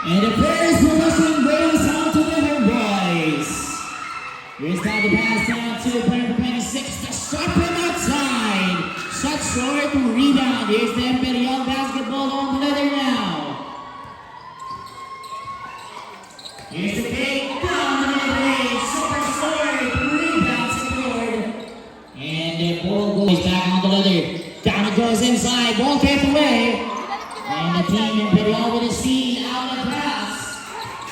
And the first possession goes out to the home boys. Here's now the pass down to player 26 to stop him outside. Shot short, rebound. Here's the Imperial basketball on the leather now. Here's the big dominant super short, rebound secured. And the ball goes back on the leather. Down it goes inside, ball kept away. And the team Imperial with a speed out of pass.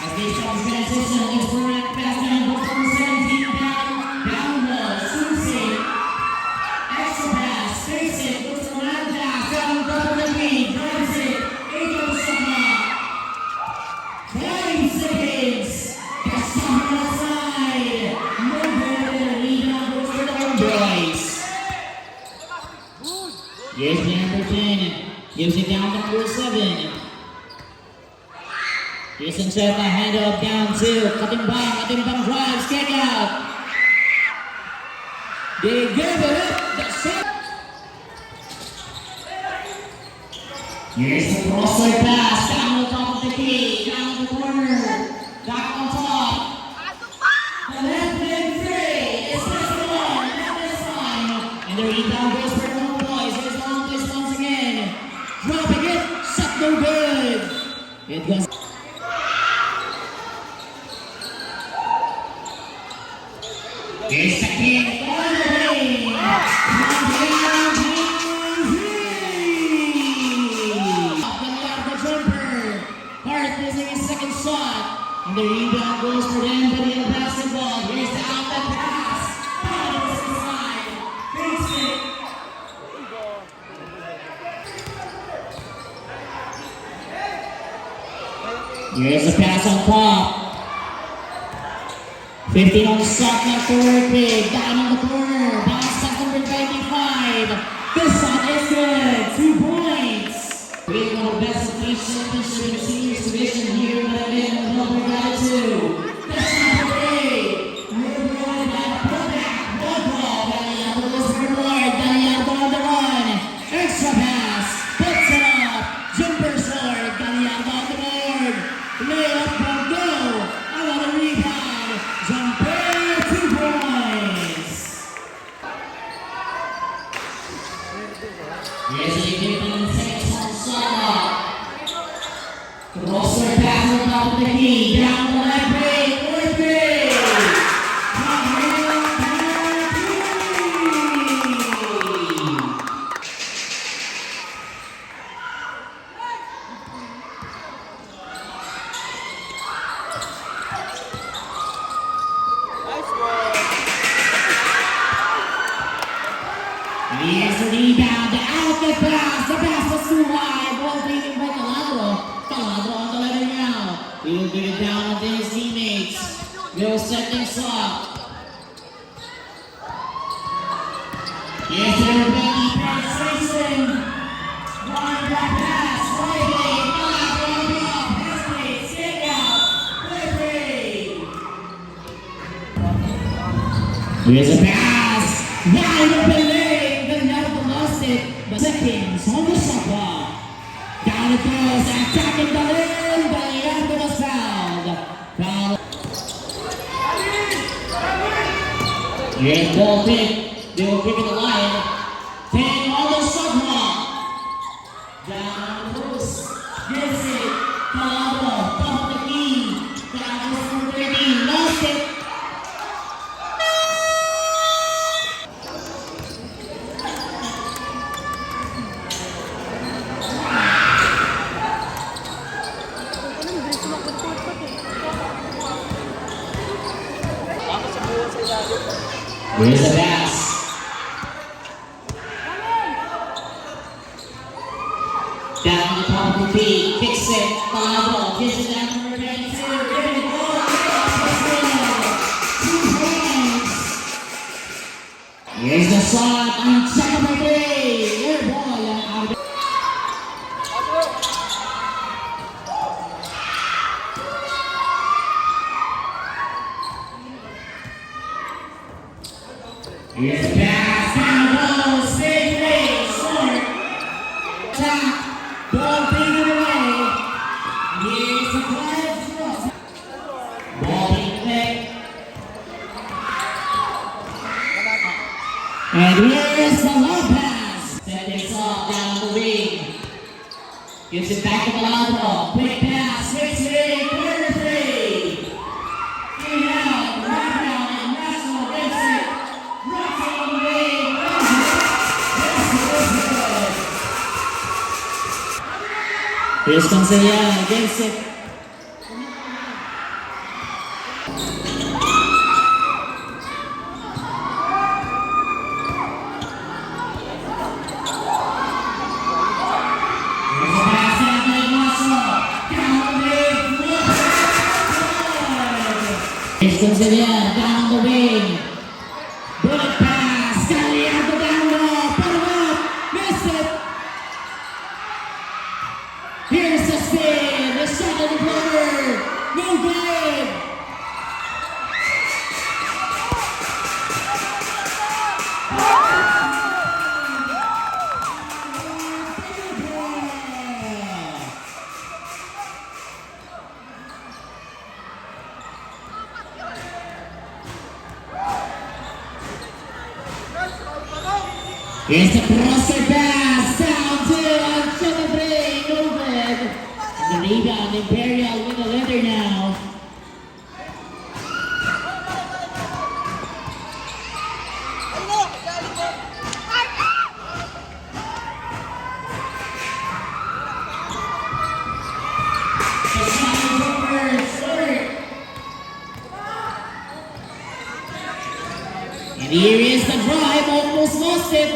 As they start to transition, looks for a pass down, goes from 17 down the Susie. Extra pass, face it, looks for a pass, down double the lead, drives it, Ego Sama. 20 seconds, that's on the side. No good, rebound goes for the home boys. Here's the number 10. Gives it down to number 7. Jason Cheta, hand up down to Katimbang drives, kick out. They give it up, the shot. Here's the crosser pass, down the top of the key, down the corner, back on top. The left leg three, it's this one, not this time. And the rebound goes for the home boys, here's the long place once again. Dropping it, shot no good. It goes. Here's the kick, all the way. The jumper. Hart missing his second shot. And the rebound goes for them, but in basketball. Here's the outlet pass. Powers inside. Fakes it. Here's the pass on top. 15 on the shot, not to work big. Down in the corner. Bounce shot number 25. This shot is good. 2 points. We have one of the best of each championship in seniors division here in Manila. Number got it 2. That's number 8. Move on that pullback. Ball ball. Daniel goes for Lord. Daniel on the run. Extra pass. Puts it up. Jumper short. Daniel on the board. Layup from go. I want a rebound. Jumper, 2 points. Here's a 15 seconds on shot. Crosser pass on top of the key. Down the left break. 4-3. Here's the rebound, out the pass was too high, ball taken by Taladro on the letter now. He'll give it down to his teammates. They'll set things up. Here's the rebound, penetration. One back pass, right way, Taladro up, hesitates, kick out, 3-3. Here's a pass, wide open lane. But seconds on the shot clock. Down it goes, attacking the lane, but the end was fouled. Here's ball pick. They will pick it the line. 10 on the shot clock. Down goes, gets it. Taladro, top of the key. Down goes for 13, lost it. Here's the pass. Down the top of the key, kicks it, Taladro, gives it down to number 22, giving it all. 2 points. Here's the shot on second by 3. Air ball out of it. Here's the pass, down goes, big lead, short. Tap, ball taken away. Here's the play. And here's the low pass. Set this off down the wing. Gives it back to Malandro. Quick pass, switch it, corner three. In and out, wrap around, and National gets it. Rocks it on the wing, runs it. Here's Conceya against it. Conceya down the wing. Bullet pass. Gallardo down low. Put him up. Missed it. Here's the spin. The shot of the corner. No good. Here's the crosser pass down to Chevrolet, no good. And the rebound, Imperial with the leather now. The shot is over, short. And here is the drive, almost lost it.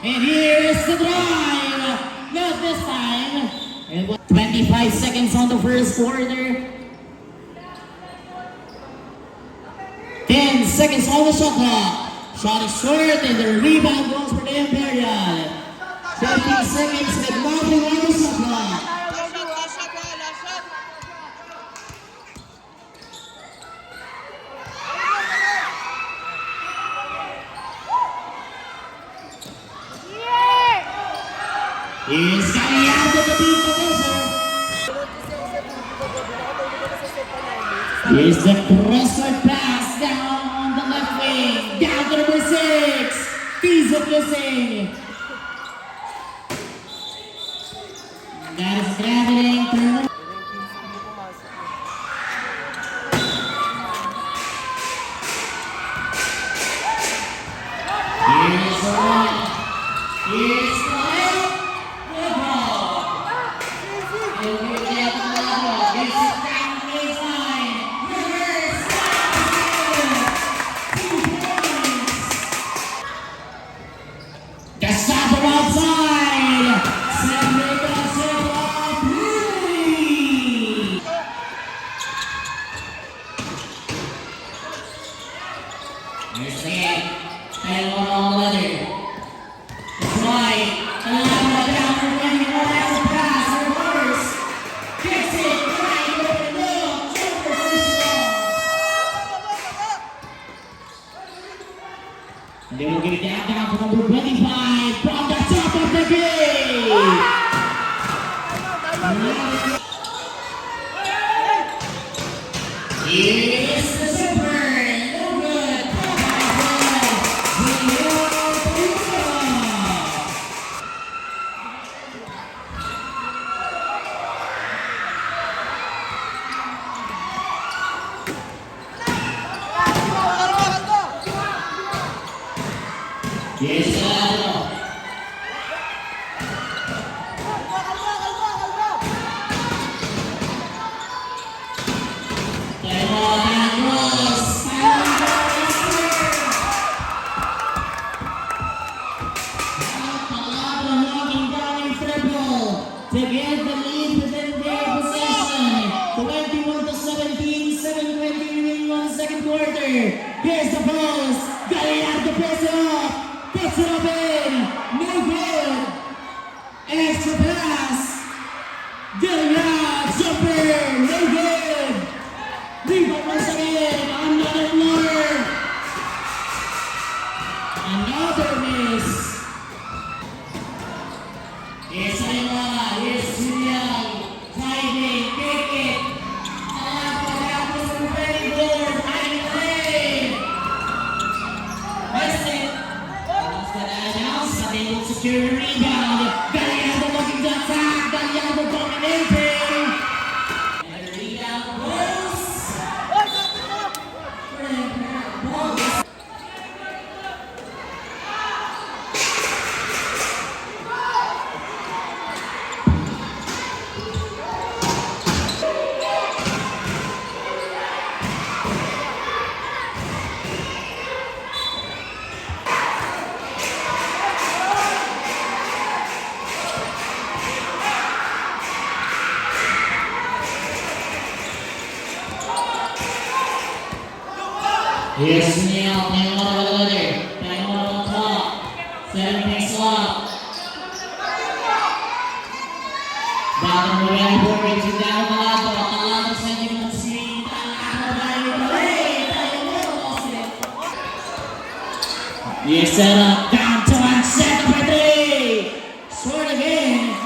And here is the drive. Not this time. And 25 seconds on the first quarter. 10 seconds on the shot clock. Shot is short and the rebound goes for the Imperial. 15 seconds with nothing on the shot clock. Here's Gallardo to beat the buzzer. Here's the crosser pass down on the left wing. Down to number 6. Piece of missing. That is traveling through. Here's the one. Here's the they will get that down to number 25 from the top of the game. Here's the super. No good. Yes, to get the lead within their possession. 21-17, 7:20 remaining on the second quarter. Here's the post. Gallardo puts it up. Puts it up in. No good. Extra pass. Gallardo jumper. No good. Rebound once again. Another floor. Another miss. Here's Ayala, here's Julian, driving, kick it. Tapos ang very good, high lane. Missed it. Here's Neil playing one over the other. Playing one on top. Setting things up. Down the right board, reaching down the lado. Kalado sending the screen. You set up down to one set for three. Short again.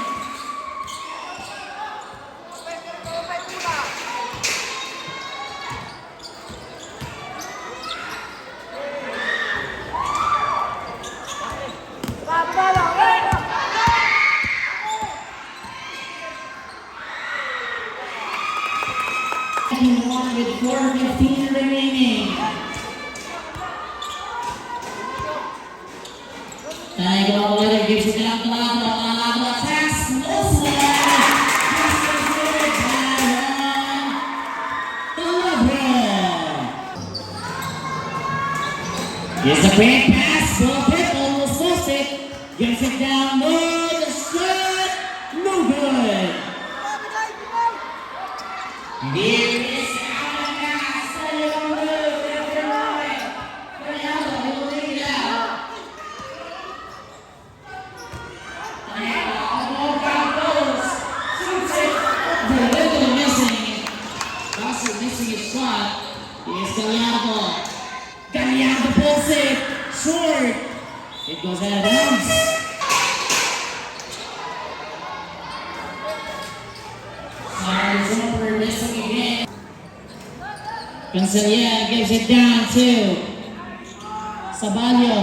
Second one with 4:15 remaining. Tayo ko ulit, gives it down to Lagro. Lagro attacks, no sweat. Here's a great pass, Bill Pitt almost lost it. Gives it down, no, the shot, no good. Here is Allen Mass, setting on the move, left and right. Fernando, he will lead it out. And all down goes, shoots it. Deliberately missing. Also missing his shot. Here's Gallardo. Gallardo pulls it, short. It goes out of bounds. Over, missing again. Cancelier gives it down to Sabalio.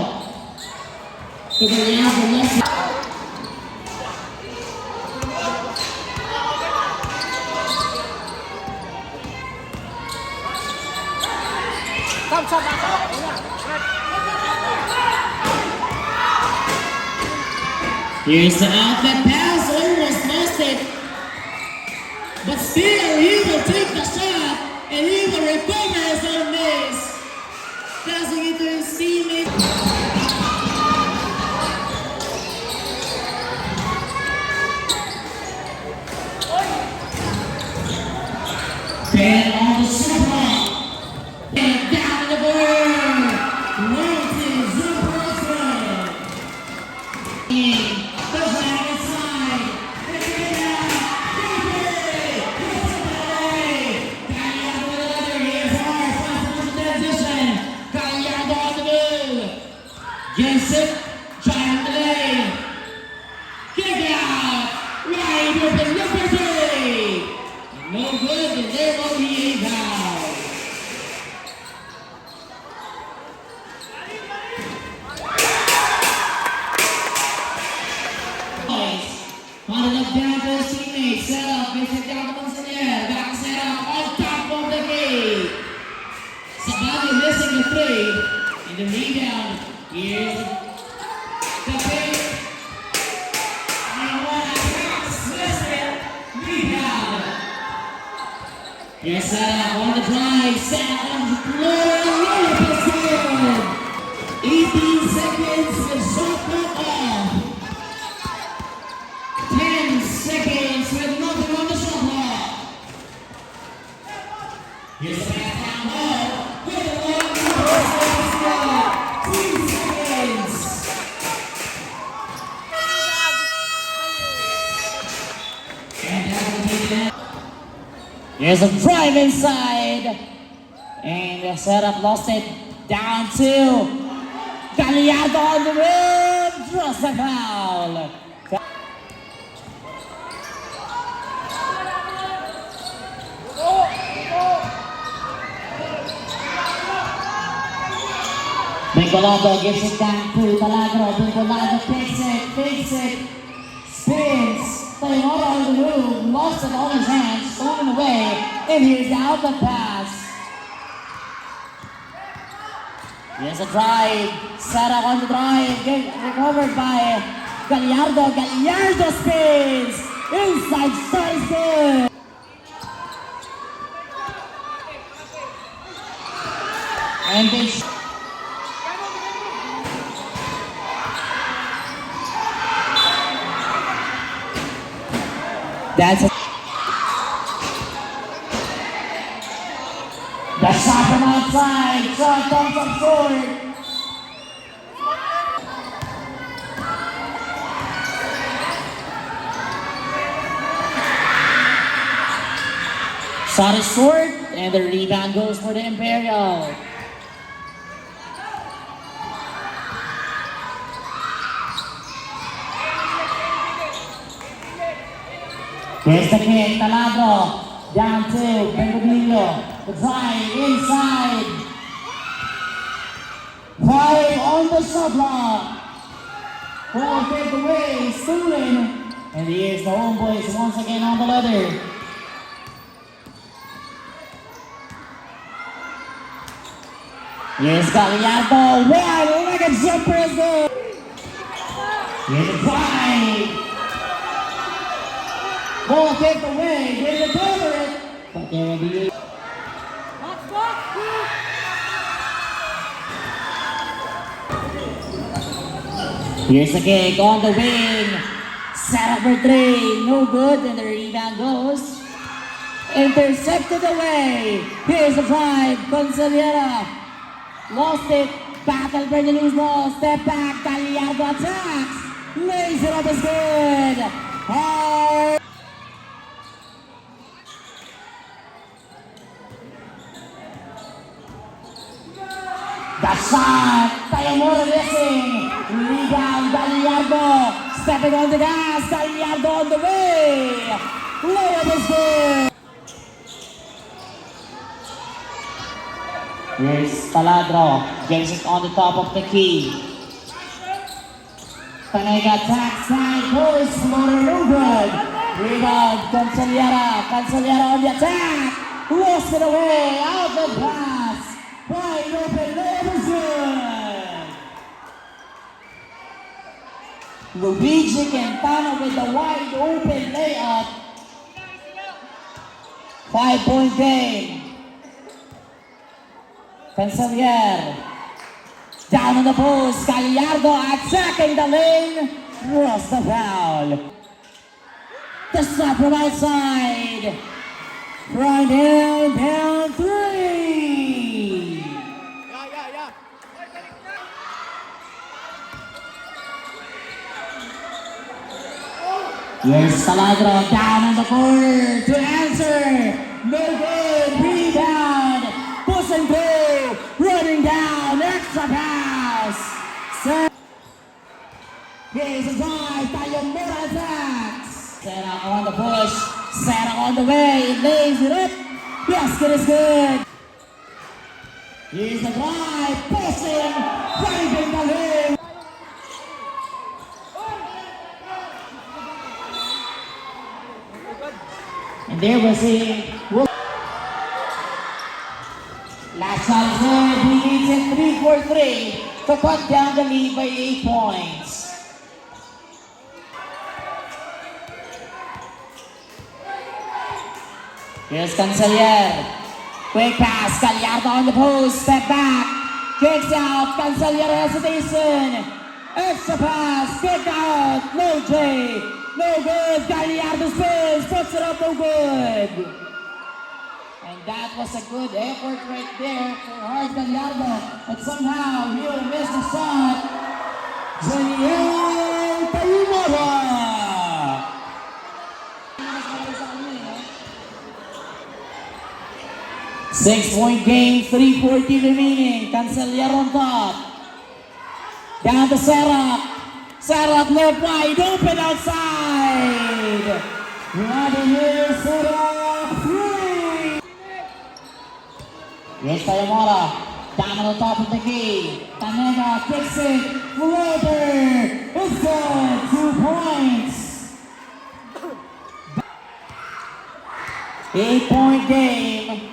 To Gallardo, lost it. Here's the outlet pass, almost lost it. But still, he will take the shot and he will recover his own miss. Passing it to his teammate. Ben on the super. And down the board. Royalty, super friend. The flag inside. Jensen, trying to delay. Kick out. Right open, Liberty. No good, and there will be a foul. Pounded up down to his teammates. Set up, makes it down to Monsignor. Back set up on top of the gate. Sabali missing the three. And the rebound. Here's the pick. And what a pass. Listen. Rebound. Here's set up on the drive. Set up on the floor. Roller position. 18 seconds with shot clock off. 10 seconds with nothing on the shot clock. Here's the pass down low. With a long pass. 2 seconds. And that will take it out. Here's a drive inside. And the setup lost it down to Gallardo on the rim. Draws the foul. Bicolado gives it down to Talagro. Bicolado takes it, spins, playing all around the room, lost it on his hands, thrown away, and here's the outlet pass. Here's a drive, set up on the drive, recovered by Gallardo. Gallardo spins, inside shot is good. And they That's shot from outside. Shot comes up short. Shot is short, and the rebound goes for the Imperial. Here's the kick, Taladro. Down to Bengoglio. The drive inside. 5 on the shot block. 4 take away, Sulin. And here's the Homeboys once again on the ladder. Here's Gallardo. Wow, like a jumper is good. Here's the drive. Ball take away. They recover it. But there will be. Here's the kick on the wing. Set up for 3. No good. And the rebound goes. Intercepted away. Here's the drive. Consolera. Lost it. Battle for the loose ball. Step back. Gallardo attacks. Lays it up is good. Hard. The shot. Tayamura missing. Rebound. Gallardo. Stepping on the gas. Gallardo on the way. Layup is good. Here's Taladro, gets it on the top of the key. Panega attack side post, motor no good. Rebound, Consolera on the attack. Lost it away, out the pass. Wide open, layup is good. Luigi Quintana with the wide open layup. 5-point game. Cancellier down on the post. Gallardo attacking the lane. Draws the foul. The stop from outside. Right down 3. Here's Taladro down on the court to answer. No good. Rebound. Push and pull, running down, extra pass. Here's a drive, Tayamura attacks. Serra on the push, Serra on the way, lays it up. Basket is good. Here's the drive, pushing, driving the lane. And there was it. Last shot good, he leads it 3 for 3 to cut down the lead by 8 points. Here's Cancellier. Quick pass, Gallardo on the post, step back, kicks out, Cancellier hesitation. Extra pass, kick out, no J, no good, Gallardo spins, puts it up, no good. And that was a good effort right there for Hard Gallardo. But somehow he'll miss the shot. Janiel Tayamura. 6-point game, 3:40 remaining. Cancellier on top. Down to Serra. Serra left wide open outside. Vladimir Serra free. Here's Tayamura. Down on the top of the key. Panega kicks it. Floater. It's good. 2 points. 8-point game.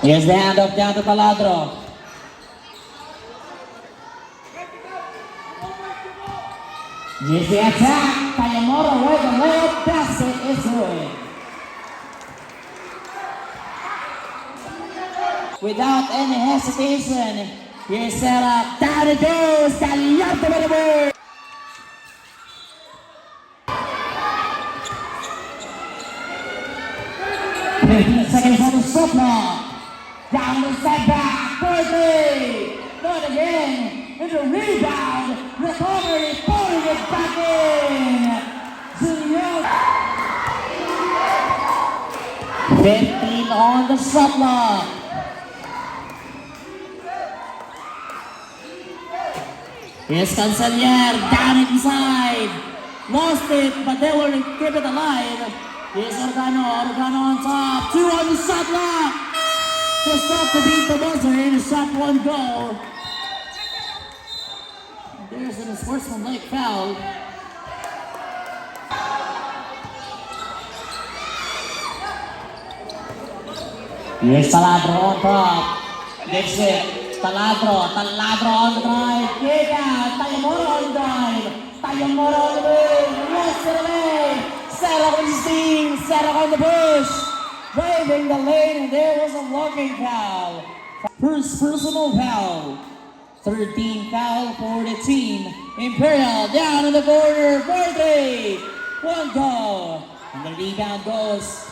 Here's the handoff down to Taladro. Here's the attack. Tayamura with the layup basket is good. Without any hesitation, Here's set up. Down it goes. Talyarte with the board. 15 seconds on the shot clock. Down the setback. 40. Not again. It's a rebound. Recovery. Pulling it back in. Zunion. 15 on the shot clock. Here's Cancelier. Down inside. Lost it, but they will keep it alive. Here's Organo. Organo on top. 2 on the shot clock. Just up to beat the buzzer in a shot, 1 goal. There's an unsportsmanlike foul. Here's Taladro on top. Gets it. Taladro on the drive. Kick out. Tayamoro on the drive. Tayamoro on the move. Lost it away. Sarah on the steam. Sarah on the push. Driving the lane, and there was a blocking foul. First personal foul. 13 foul for the team. Imperial down in the corner. 4-3. 1 goal. And the rebound goes.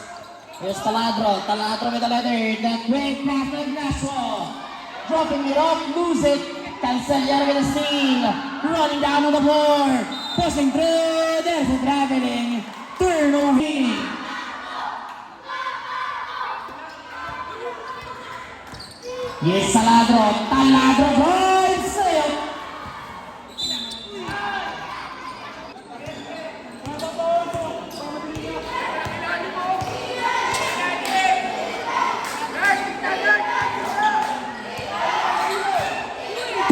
Here's Taladro. Taladro with the letter. The great pass of Ignacio. Dropping it up, lose it. Cancelier with a steal. Running down on the floor. Pushing through. There's a traveling. Turnover. Yes, Taladro. Taladro drives it.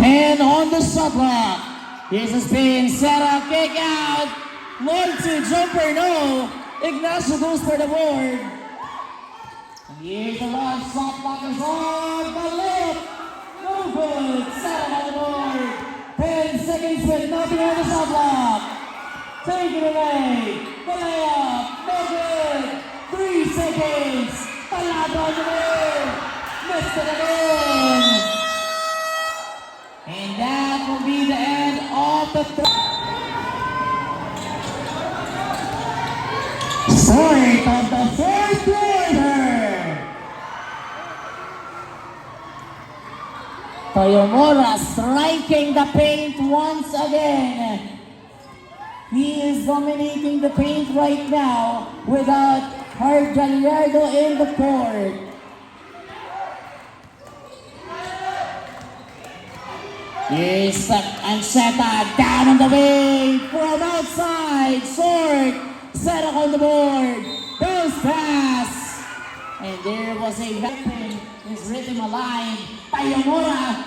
And on the shot clock. Here's a spin. Sarah kick out. Lord to jumper, no. Ignacio goes for the board. Here's the long shot clock is on the lip. No good. Sarah on the board. 10 seconds with nothing on the shot clock. Take it away. The layup. No good. 3 seconds. Taladro on the board. Missed it again. And that will be the end of the start of the 4th quarter. Tayamoro striking the paint once again. He is dominating the paint right now without Gallardo in the court. Here's Ancheta down on the wing from outside. Short. Set up on the board. Goes pass. And there was a weapon. His rhythm alive. Tayamoro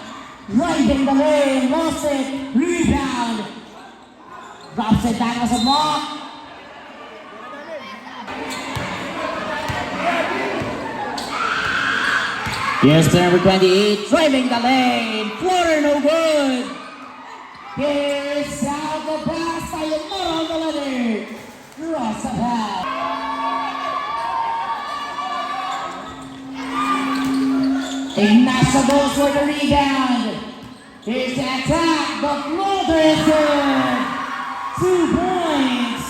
riding the lane. Lost it. Rebound. Drops it back as a block. Here's number 28, driving the lane, floater no good. Here's out the pass, Tayamoro on the letter. Cross the pass. Ignacio goes for the rebound. Here's the attack, the floater is good. 2 points.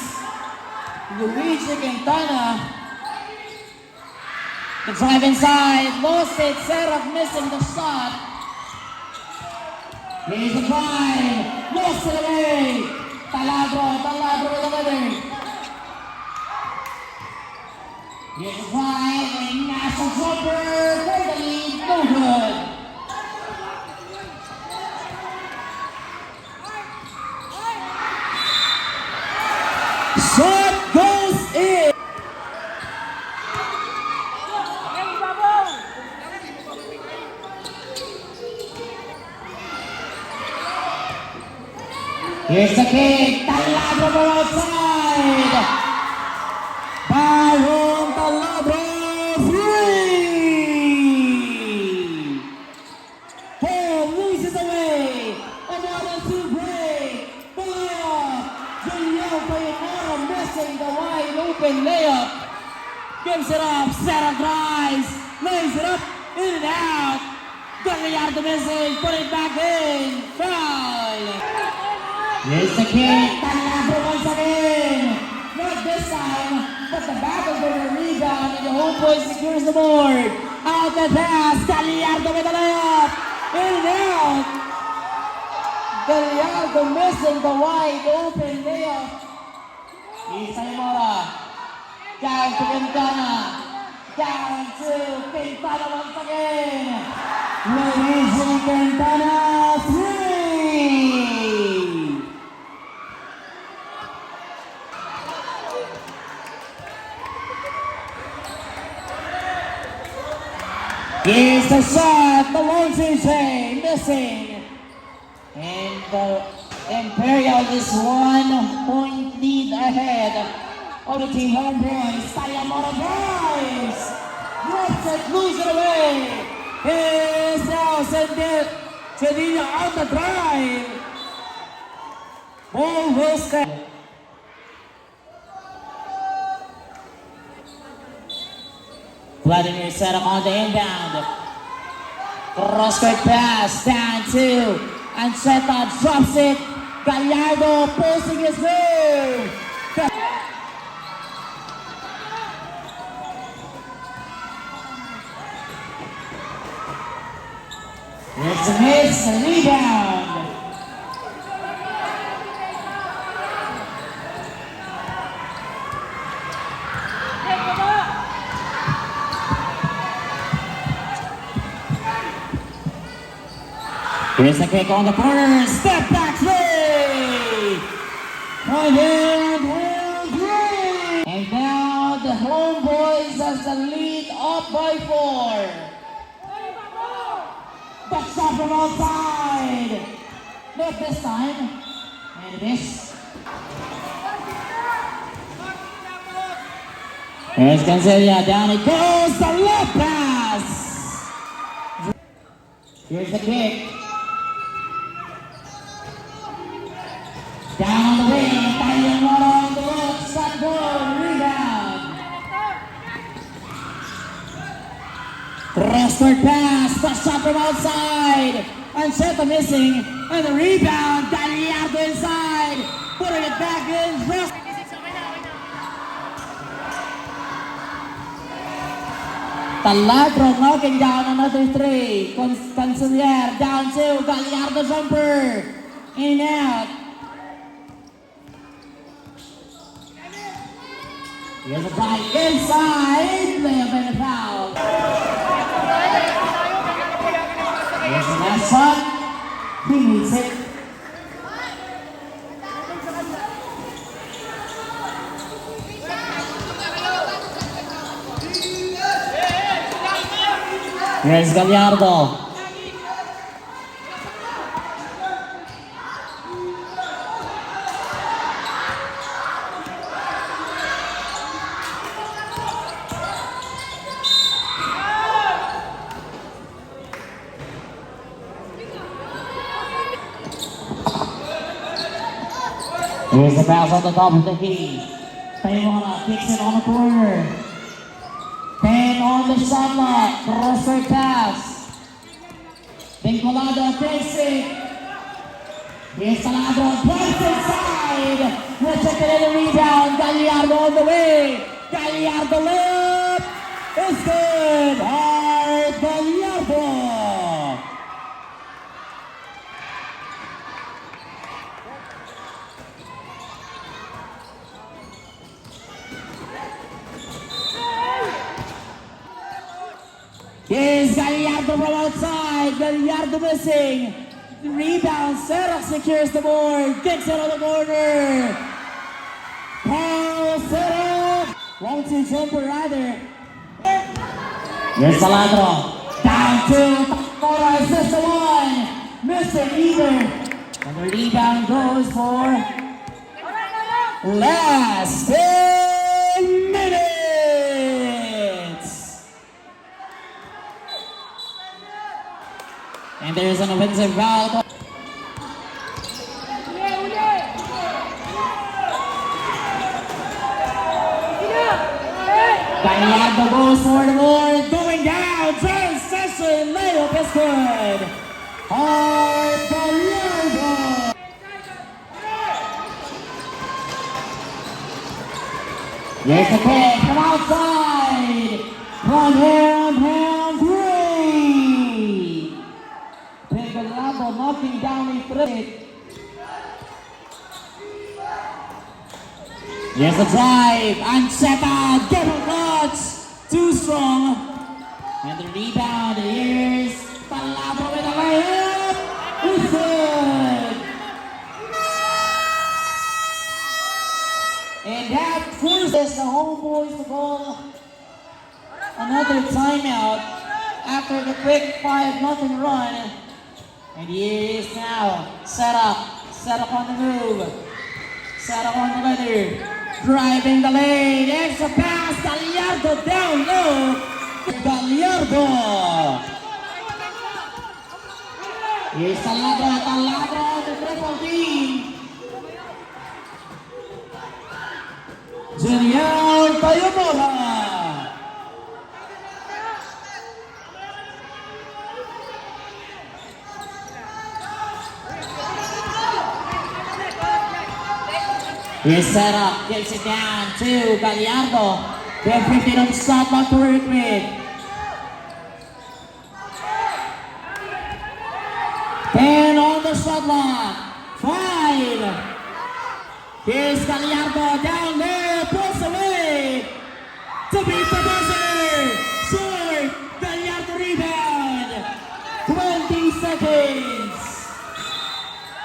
Luigi Quintana. The drive inside, lost it, Seraph missing the shot. Here's the drive, lost it away. Taladro with the letter. Here's the drive, and National jumper for the lead, no good. Shot goes in. Here's the kick, Taladro from outside. Byron Taladro, 3. Paul loses away. Another 2 break. The layup. Julian Tayamoro missing the wide open layup. Gives it up, Sarah drives, lays it up, in and out. Gallardo missing, put it back in, foul. Here's the kick, Gallardo once again. Not this time, but the battle for the rebound and the home boys secures the board. Out the pass, Gallardo with a layup. In and out. Gallardo missing the wide open layup. Isay Mora. Down to Quintana. Down to Quintana once again. Luis Quintana, 3. Here's the shot, the lone CJ missing. And the Imperial is 1 point lead ahead of the team home boys. Sayamora drives, drops it, loses it away. Here's now Cedillo on the drive. Ball will stay. Vladimir set up on the inbound. Cross-court pass down to Ancheta, drops it. Gallardo posting his move. It's a miss, a rebound. Here's the kick on the corner, step back three! Point in, three! And now the Homeboys has the lead up by 4. The shot from outside! Not this time. And a miss. Here's Cancella, down it goes, the left pass! Here's the kick. Down on the wing, Tyler Mora on the left, shot goal, rebound. Cross-court pass, the shot from outside. Ancheta missing, and the rebound, Gallardo inside. Putting it back in, Taladro knocking down another 3. Canciller down 2, Gallardo jumper. In and out. Here's a ball inside, layup and a foul. Here's the last shot, he needs it. Here's Gallardo. Here's the pass on the top of the key. Paymona kicks it on the corner. Pen on the shot block. Cross-court pass. Vinculado takes it. Here's Taladro. Drives inside. Rejected in the rebound. Gallardo on the way. Gallardo layup. It's good. Hard Gallardo. Here's Gallardo from outside. Gallardo missing. The rebound. Serra secures the board. Kicks it on the corner. Paul Serra. Won't see jumper either. Here's Taladro. Down 2. Mora assist the 1. Missing either. And the rebound goes for last 10 minutes. And there is an offensive foul. Gallardo goes for the board, going down, turns, deflection layup is good. Gallardo. Here's the pick from outside. From hand three. Pick Gallardo knocking down the three. Here's the drive, unsettled, double clutch, too strong. And the rebound, here's Gallardo with a layup, it's good. And that forces the Homeboys to call another timeout after the quick 5-0 run. And here is now, set up on the move, set up on the ladder. Driving the lane, extra pass, Gallardo down low. Gallardo. Here's Taladro on the triple team. Junior Tayamura. Here's set up, gets it down to Gallardo. They have 15 on the shot clock to work with. 10 on the shot clock. 5. Here's Gallardo down there, pulls away to beat the buzzer. Short, Gallardo rebound. 20 seconds.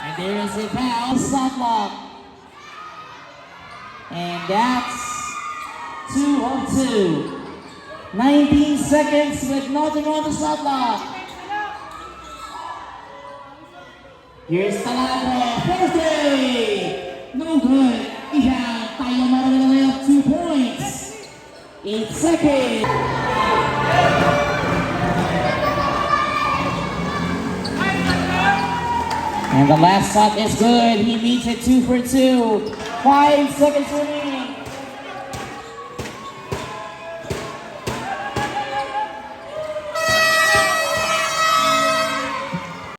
And there is a foul, shot clock. And that's 2 on 2. 19 seconds with nothing on the shot clock. Here's Taladro, first day. No good. Ihan Tayamura with a layup, 2 points. 8 seconds. And the last shot is good. He meets it 2 for 2. 5 seconds remaining.